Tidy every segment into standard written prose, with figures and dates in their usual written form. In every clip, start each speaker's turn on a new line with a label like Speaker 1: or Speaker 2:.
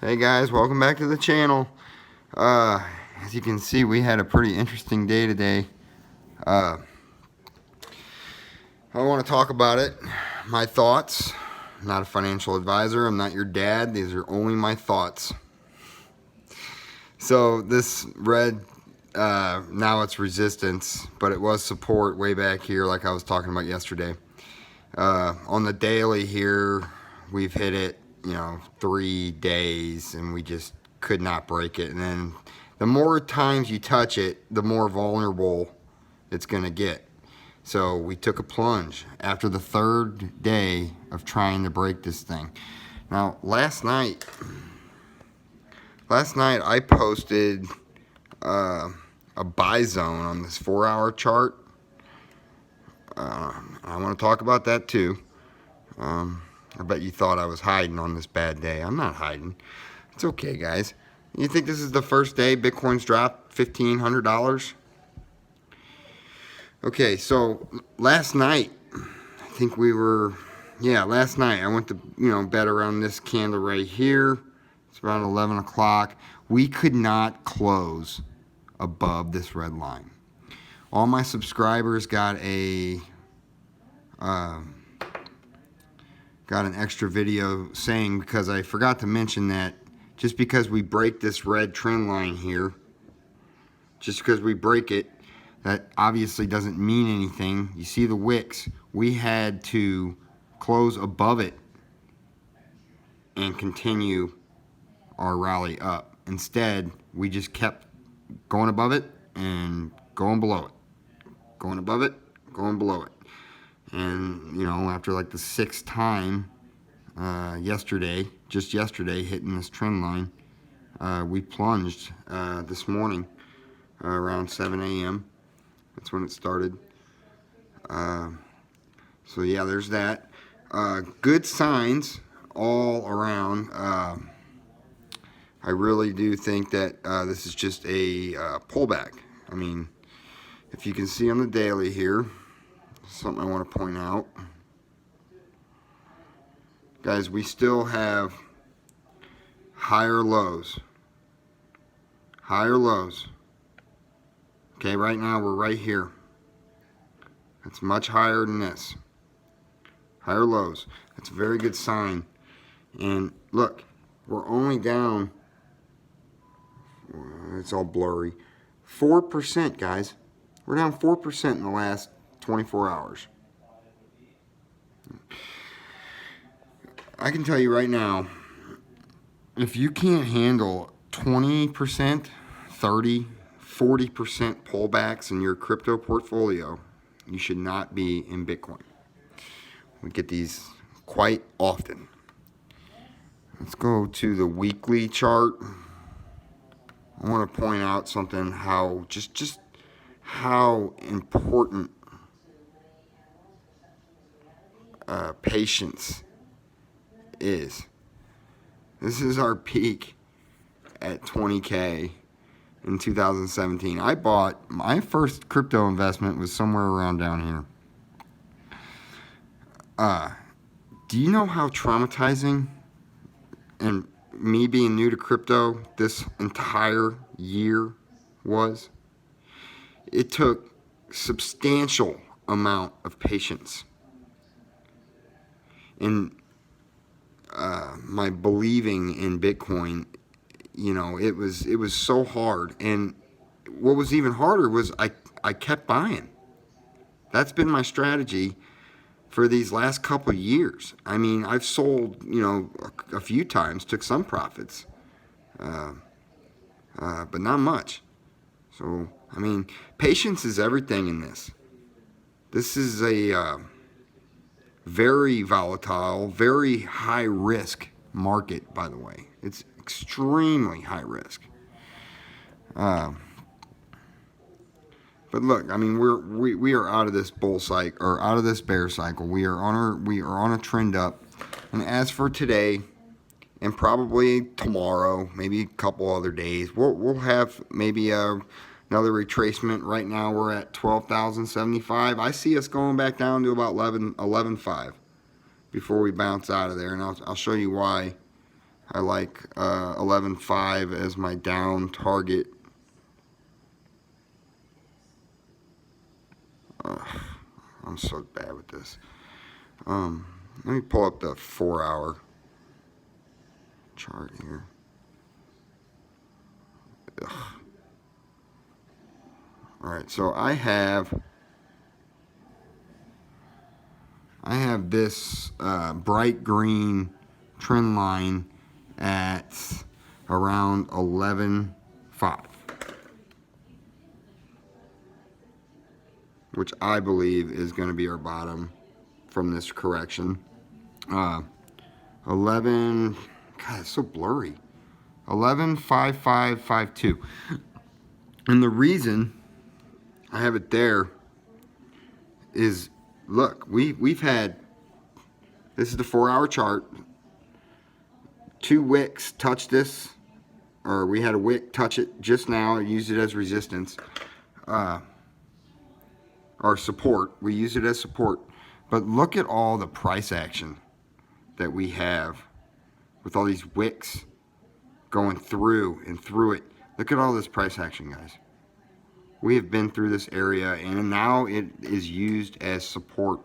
Speaker 1: Hey guys, welcome back to the channel. As you can see, we had a pretty interesting day today. I want to talk about it. My thoughts. I'm not a financial advisor. I'm not your dad. These are only my thoughts. So this red, now it's resistance, but it was support way back here like I was talking about yesterday. On the daily here, we've hit it 3 days and we just could not break it. And then the more times you touch it, the more vulnerable it's gonna get. So we took a plunge after the 3rd day of trying to break this thing. Now last night I posted a buy zone on this 4-hour chart. I want to talk about that too. I bet you thought I was hiding on this bad day. I'm not hiding. It's okay, guys. You think this is the first day Bitcoin's dropped $1,500? Okay, so last night, I think last night I went to, bed around this candle right here. It's around 11 o'clock. We could not close above this red line. All my subscribers got an extra video saying, because I forgot to mention that just because we break this red trend line here, just because we break it, that obviously doesn't mean anything. You see the wicks, we had to close above it and continue our rally up. Instead, we just kept going above it and going below it, going above it, going below it. And after like the 6th time just yesterday hitting this trend line, we plunged this morning around 7 a.m. That's when it started. So yeah, there's that. Good signs all around. I really do think that this is just a pullback. I mean, if you can see on the daily here, something I want to point out. Guys, we still have higher lows. Higher lows. Okay, right now we're right here. That's much higher than this. Higher lows. That's a very good sign. And look, we're only down, it's all blurry, 4%, guys. We're down 4% in the last 24 hours. I can tell you right now, if you can't handle 20%, 30, 40% pullbacks in your crypto portfolio, you should not be in Bitcoin. We get these quite often. Let's go to the weekly chart. I want to point out something, how just how important patience is. This is our peak at 20K in 2017. I bought my first crypto investment was somewhere around down here. Do you know how traumatizing, and me being new to crypto this entire year was? It took substantial amount of patience and my believing in Bitcoin. It was so hard, and what was even harder was I kept buying. That's been my strategy for these last couple of years. I mean, I've sold a few times, took some profits, but not much. So I mean, patience is everything in this. This is a very volatile, very high risk market, by the way. It's extremely high risk. But look, I mean, we are out of this bull cycle, or out of this bear cycle. We are on a trend up. And as for today, and probably tomorrow, maybe a couple other days, we'll have maybe another retracement. Right now we're at 12,075. I see us going back down to about 11.5 before we bounce out of there, and I'll show you why I like 11.5 as my down target. I'm so bad with this. Let me pull up the 4-hour chart here. Ugh. All right, so I have this bright green trend line at around 11.5, which I believe is going to be our bottom from this correction. 11, God, it's so blurry. 11.5552. And the reason I have it there is, look, we've had, this is the 4-hour chart. 2 wicks touch this, or we had a wick touch it just now. Use it as resistance, or support. We use it as support. But look at all the price action that we have with all these wicks going through and through it. Look at all this price action, guys. We have been through this area, and now it is used as support.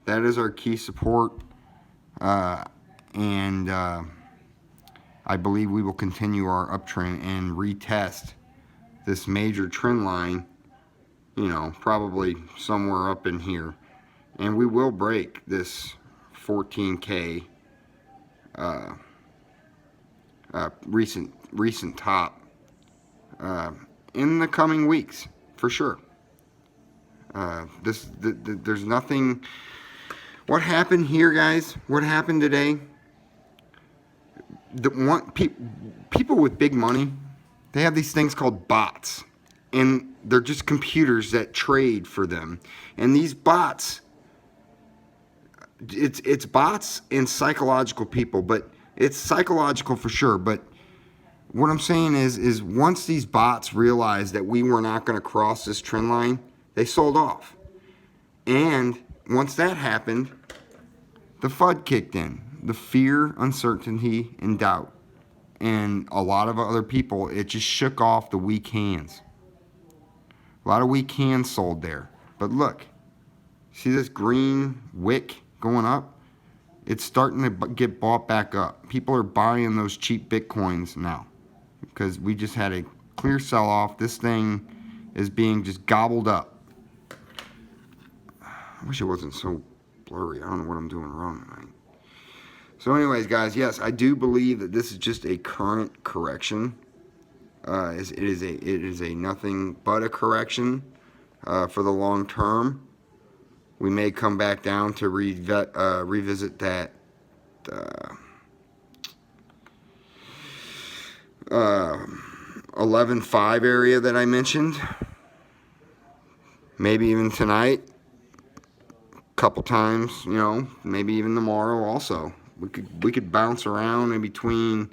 Speaker 1: That is our key support, and I believe we will continue our uptrend and retest this major trend line, you know, probably somewhere up in here. And we will break this 14K recent top in the coming weeks, for sure. There's nothing. What happened here, guys? What happened today? People with big money, they have these things called bots, and they're just computers that trade for them. And these bots, it's bots and psychological people, but it's psychological for sure. But what I'm saying is once these bots realized that we were not going to cross this trend line, they sold off. And once that happened, the FUD kicked in. The fear, uncertainty, and doubt. And a lot of other people, it just shook off the weak hands. A lot of weak hands sold there. But look, see this green wick going up? It's starting to get bought back up. People are buying those cheap Bitcoins now because we just had a clear sell-off. This thing is being just gobbled up. I wish it wasn't so blurry. I don't know what I'm doing wrong tonight. So anyways, guys, yes, I do believe that this is just a current correction. It is a nothing but a correction for the long term. We may come back down to revisit that 11.5 area that I mentioned. Maybe even tonight, a couple times, you know, maybe even tomorrow also. We could bounce around in between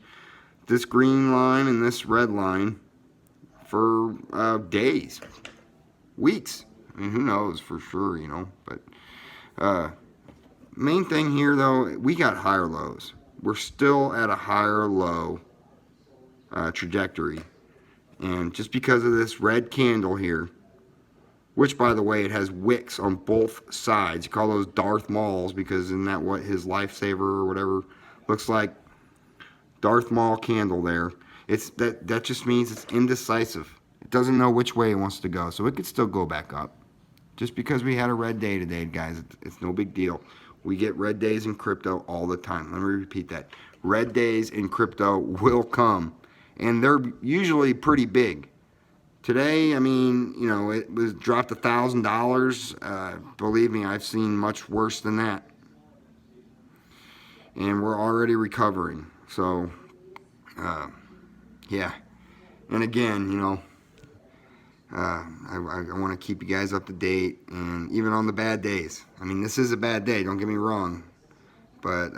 Speaker 1: this green line and this red line for days, weeks. I mean, who knows for sure, you know. But main thing here, though, we got higher lows. We're still at a higher low trajectory. And just because of this red candle here, which, by the way, it has wicks on both sides. You call those Darth Mauls because isn't that what his lifesaver or whatever looks like? Darth Maul candle there. It's that just means it's indecisive. It doesn't know which way it wants to go, so it could still go back up. Just because we had a red day today, guys, it's no big deal. We get red days in crypto all the time. Let me repeat that. Red days in crypto will come, and they're usually pretty big. Today, I mean, you know, it was dropped $1,000. Believe me, I've seen much worse than that. And we're already recovering. So, yeah. And again, you know, I want to keep you guys up to date. And even on the bad days. I mean, this is a bad day, don't get me wrong. But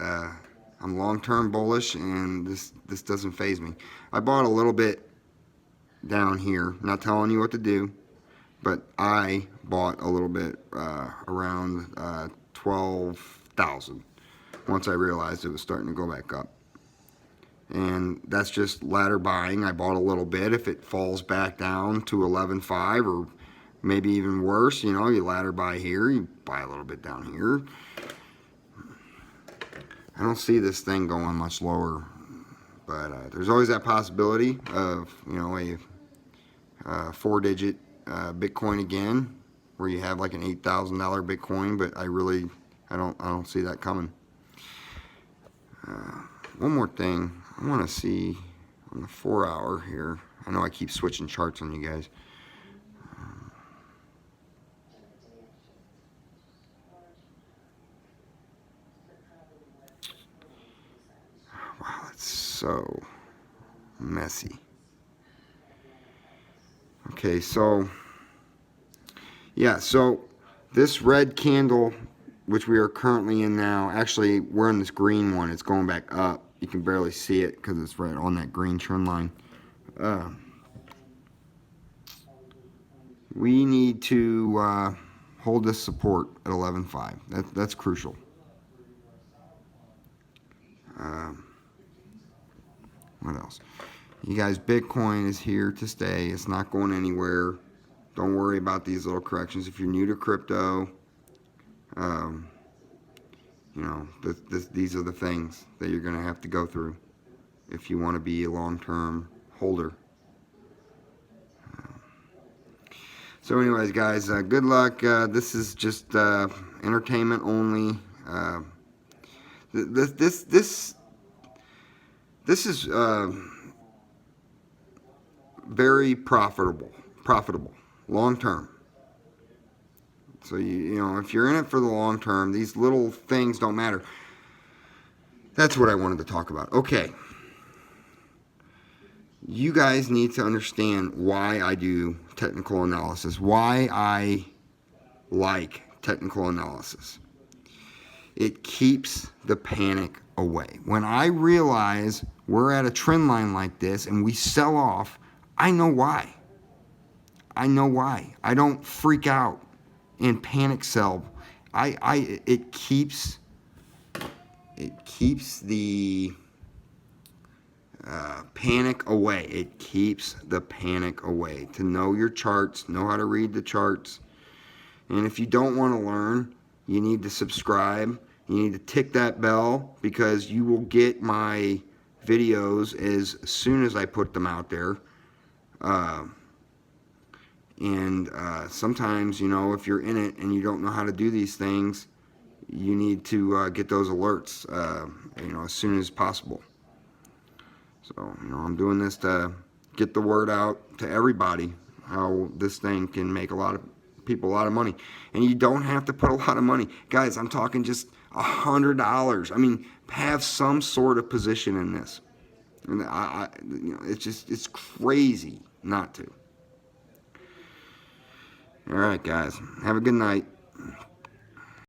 Speaker 1: I'm long-term bullish, and this doesn't faze me. I bought a little bit down here, not telling you what to do, but I bought a little bit around 12,000 once I realized it was starting to go back up. and that's just ladder buying. I bought a little bit. If it falls back down to 11.5 or maybe even worse, you know, you ladder buy here, you buy a little bit down here. I don't see this thing going much lower, but there's always that possibility of, you know, a 4-digit Bitcoin again, where you have like an $8,000 Bitcoin, but I don't see that coming. One more thing, I want to see on the 4-hour here. I know I keep switching charts on you guys. Wow, that's so messy. Okay, so yeah, so this red candle, which we are currently in now, actually we're in this green one. It's going back up. You can barely see it because it's right on that green trend line. We need to hold this support at 11.5. That's crucial. What else? You guys, Bitcoin is here to stay. It's not going anywhere. Don't worry about these little corrections. If you're new to crypto, you know, these are the things that you're going to have to go through if you want to be a long-term holder. So anyways, guys, good luck. This is just entertainment only. This is very profitable long term. So you know, if you're in it for the long term, these little things don't matter. That's what I wanted to talk about. Okay. You guys need to understand why I do technical analysis, why I like technical analysis. It keeps the panic away. When I realize we're at a trend line like this and we sell off, I know why. I know why. I don't freak out and panic sell. It keeps the panic away. It keeps the panic away. To know your charts, know how to read the charts. And if you don't want to learn, you need to subscribe. You need to tick that bell, because you will get my videos as soon as I put them out there. Sometimes, you know, if you're in it and you don't know how to do these things, you need to get those alerts, you know, as soon as possible. So, you know, I'm doing this to get the word out to everybody how this thing can make a lot of people a lot of money. And you don't have to put a lot of money. Guys, I'm talking just $100. I mean, have some sort of position in this. And you know, it's crazy not to. All right, guys. Have a good night.